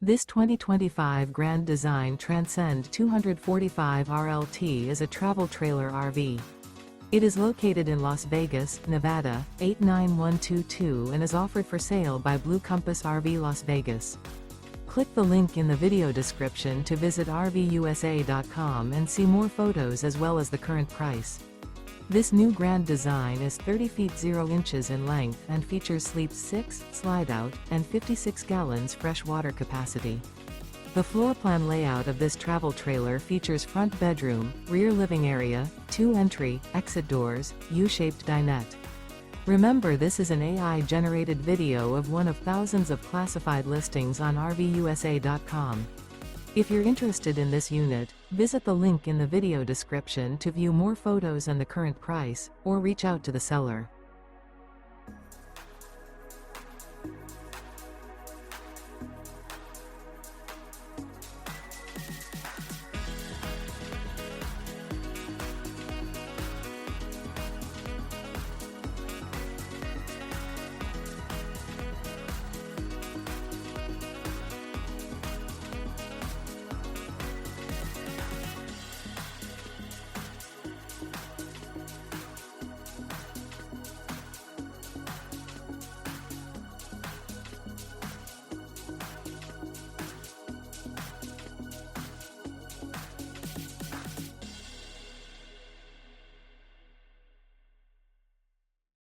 This 2025 Grand Design Transcend 245 RLT is a travel trailer RV. It is located in Las Vegas, Nevada, 89122 and is offered for sale by Blue Compass RV Las Vegas. Click the link in the video description to visit RVUSA.com and see more photos as well as the current price. This new Grand Design is 30 feet 0 inches in length and features sleep 6, slide-out, and 56 gallons fresh water capacity. The floor plan layout of this travel trailer features front bedroom, rear living area, 2 entry, exit doors, U-shaped dinette. Remember, this is an AI-generated video of one of thousands of classified listings on RVUSA.com. If you're interested in this unit, visit the link in the video description to view more photos and the current price, or reach out to the seller.